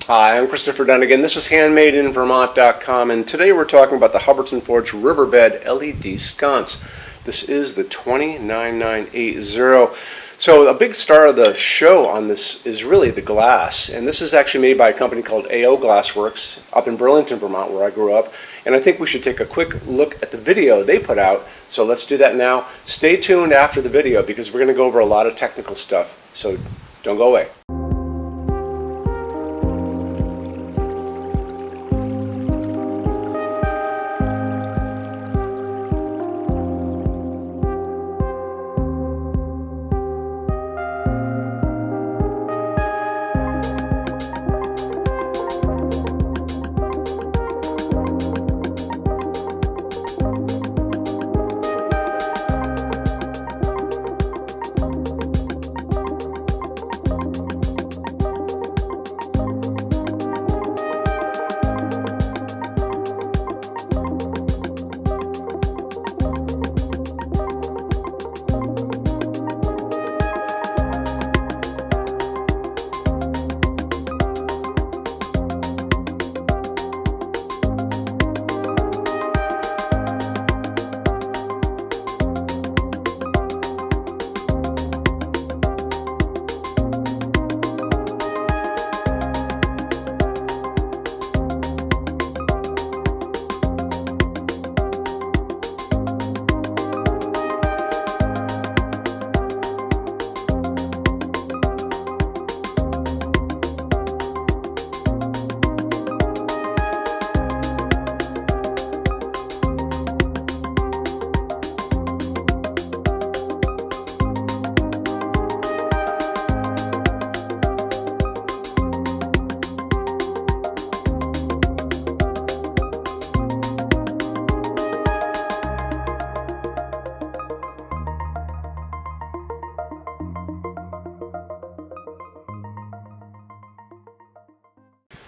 Hi, I'm Christopher Dunnigan. This is HandmadeInVermont.com, and today we're talking about the Hubbardton Forge Riverbed LED sconce. This is the 29980. So a big star of the show on this is really the glass, and this is actually made by a company called AO Glassworks up in Burlington, Vermont, where I grew up. And I think we should take a quick look at the video they put out. So let's do that now. Stay tuned after the video because we're going to go over a lot of technical stuff. So don't go away.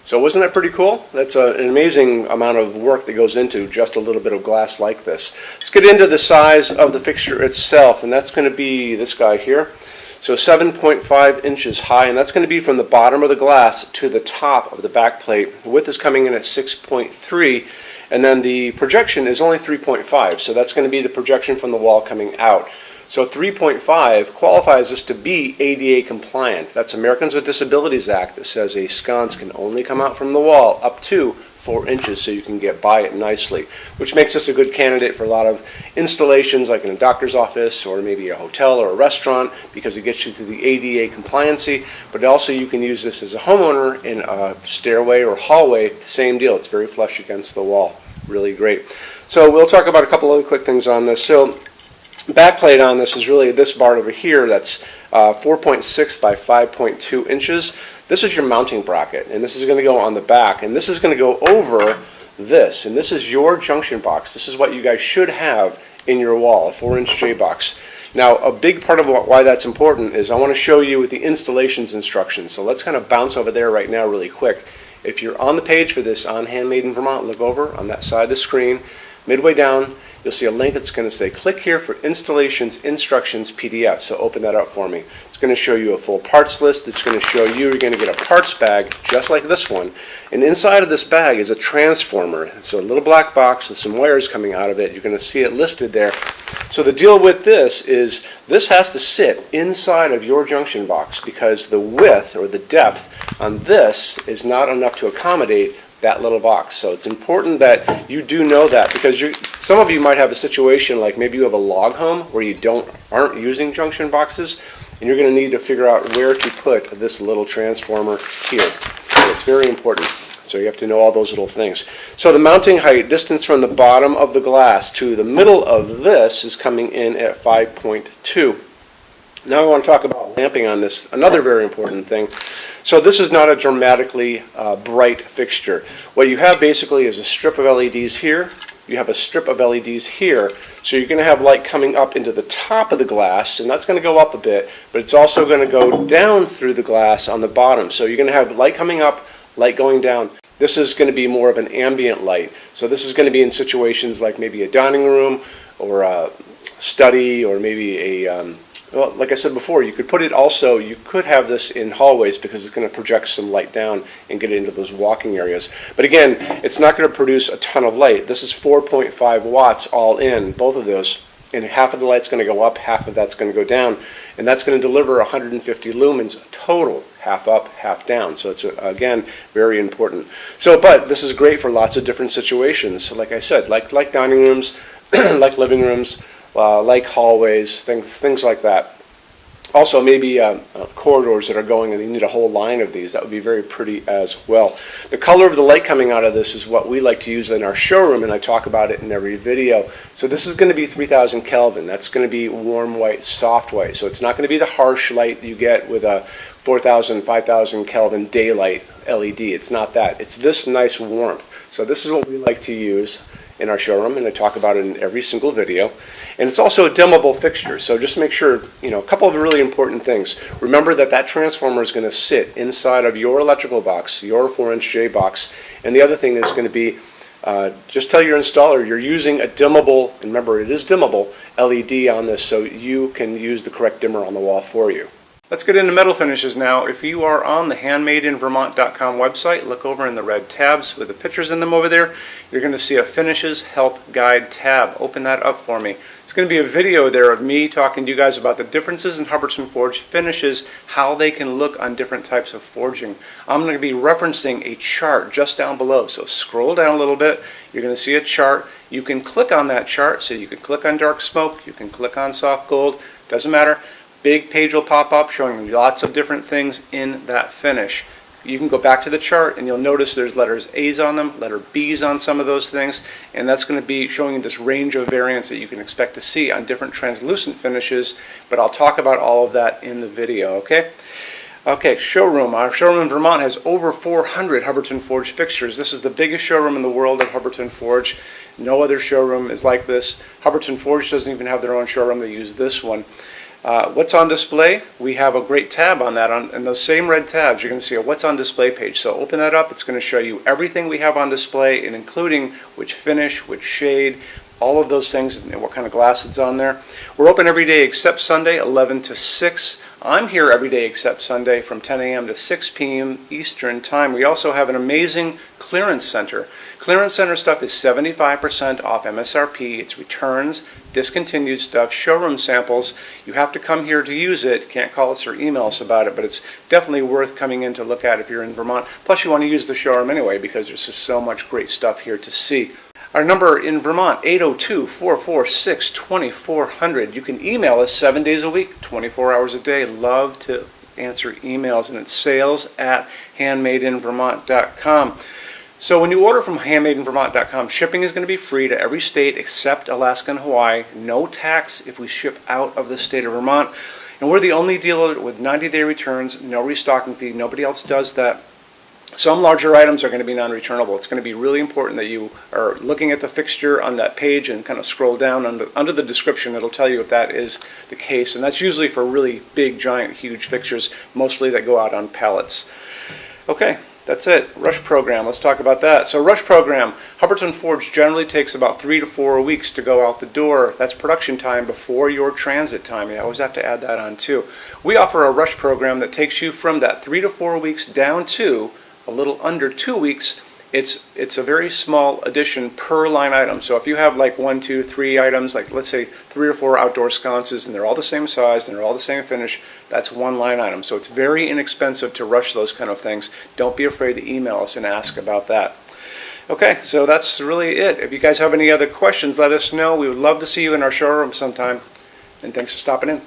So wasn't that pretty cool? That's an amazing amount of work that goes into just a little bit of glass like this. Let's get into the size of the fixture itself, and that's going to be this guy here. So 7.5 inches high, and that's going to be from the bottom of the glass to the top of the back plate. The width is coming in at 6.3, and then the projection is only 3.5, so that's going to be the projection from the wall coming out. So 3.5 qualifies us to be ADA compliant. That's Americans with Disabilities Act that says a sconce can only come out from the wall up to 4 inches so you can get by it nicely, which makes us a good candidate for a lot of installations like in a doctor's office or maybe a hotel or a restaurant because it gets you through the ADA compliancy, but also you can use this as a homeowner in a stairway or hallway, same deal. It's very flush against the wall. Really great. So we'll talk about a couple other quick things on this. So back plate on this is really this bar over here that's 4.6 by 5.2 inches. This is your mounting bracket, and this is going to go on the back, and this is going to go over this, and this is your junction box. This is what you guys should have in your wall, a 4-inch J-box. Now, a big part of why that's important is I want to show you with the installations instructions. So let's kind of bounce over there right now really quick. If you're on the page for this on Handmade in Vermont, look over on that side of the screen. Midway down, you'll see a link that's going to say click here for installations instructions PDF. So open that up for me. It's going to show you a full parts list. It's going to show you're going to get a parts bag just like this one. And inside of this bag is a transformer. It's a little black box with some wires coming out of it. You're going to see it listed there. So the deal with this is this has to sit inside of your junction box because the width or the depth on this is not enough to accommodate that little box. So it's important that you do know that because some of you might have a situation like maybe you have a log home where you aren't using junction boxes, and you're going to need to figure out where to put this little transformer here. So it's very important. So you have to know all those little things. So the mounting height distance from the bottom of the glass to the middle of this is coming in at 5.2. Now I want to talk about lamping on this, another very important thing. So this is not a dramatically bright fixture. What you have basically is a strip of LEDs here. You have a strip of LEDs here. So you're going to have light coming up into the top of the glass, and that's going to go up a bit, but it's also going to go down through the glass on the bottom. So you're going to have light coming up, light going down. This is going to be more of an ambient light. So this is going to be in situations like maybe a dining room or a study or maybe a Well, like I said before, you could put it also, you could have this in hallways because it's going to project some light down and get into those walking areas. But again, it's not going to produce a ton of light. This is 4.5 watts all in, both of those. And half of the light's going to go up, half of that's going to go down. And that's going to deliver 150 lumens total, half up, half down. So it's, again, very important. So, but this is great for lots of different situations. So like I said, like dining rooms, like living rooms, like hallways, things like that. Also, maybe corridors that are going and you need a whole line of these. That would be very pretty as well. The color of the light coming out of this is what we like to use in our showroom, and I talk about it in every video. So this is going to be 3000 Kelvin. That's going to be warm white, soft white. So it's not going to be the harsh light you get with a 4000, 5000 Kelvin daylight LED. It's not that. It's this nice warmth. So this is what we like to use in our showroom, and I talk about it in every single video. And it's also a dimmable fixture, so just make sure, a couple of really important things. Remember that transformer is going to sit inside of your electrical box, your 4-inch J box, and the other thing is going to be, just tell your installer you're using a dimmable, and remember it is dimmable, LED on this so you can use the correct dimmer on the wall for you. Let's get into metal finishes now. If you are on the HandmadeInVermont.com website, look over in the red tabs with the pictures in them over there. You're going to see a Finishes Help Guide tab. Open that up for me. It's going to be a video there of me talking to you guys about the differences in Hubbardton forged finishes, how they can look on different types of forging. I'm going to be referencing a chart just down below. So scroll down a little bit. You're going to see a chart. You can click on that chart. So you can click on dark smoke. You can click on soft gold. Doesn't matter. Big page will pop up showing you lots of different things in that finish. You can go back to the chart and you'll notice there's letters A's on them, letter B's on some of those things, and that's going to be showing you this range of variants that you can expect to see on different translucent finishes, but I'll talk about all of that in the video, okay? Okay, showroom. Our showroom in Vermont has over 400 Hubbardton Forge fixtures. This is the biggest showroom in the world of Hubbardton Forge. No other showroom is like this. Hubbardton Forge doesn't even have their own showroom. They use this one. What's on display? We have a great tab on that. And those same red tabs, you're going to see a what's on display page. So open that up. It's going to show you everything we have on display, and including which finish, which shade, all of those things, and what kind of glass it's on there. We're open every day except Sunday, 11 to 6. I'm here every day except Sunday from 10 a.m. to 6 p.m. Eastern Time. We also have an amazing clearance center. Clearance center stuff is 75% off MSRP. It's returns, discontinued stuff, showroom samples. You have to come here to use it. Can't call us or email us about it, but it's definitely worth coming in to look at if you're in Vermont. Plus you want to use the showroom anyway because there's just so much great stuff here to see. Our number in Vermont, 802-446-2400. You can email us 7 days a week, 24 hours a day. Love to answer emails, and it's sales@HandmadeInVermont.com. So when you order from HandmadeInVermont.com, shipping is going to be free to every state except Alaska and Hawaii. No tax if we ship out of the state of Vermont. And we're the only dealer with 90-day returns, no restocking fee. Nobody else does that. Some larger items are going to be non-returnable. It's going to be really important that you are looking at the fixture on that page and kind of scroll down under the description. It'll tell you if that is the case. And that's usually for really big, giant, huge fixtures, mostly that go out on pallets. Okay, that's it. Rush program. Let's talk about that. So rush program, Hubbardton Forge generally takes about 3 to 4 weeks to go out the door. That's production time before your transit time. You always have to add that on too. We offer a rush program that takes you from that 3 to 4 weeks down to a little under 2 weeks. It's a very small addition per line item. So if you have like 1, 2, 3 items, like let's say 3 or 4 outdoor sconces, and they're all the same size and they're all the same finish, that's one line item. So it's very inexpensive to rush those kind of things. Don't be afraid to email us and ask about that. Okay, so that's really it. If you guys have any other questions, let us know. We would love to see you in our showroom sometime. And thanks for stopping in.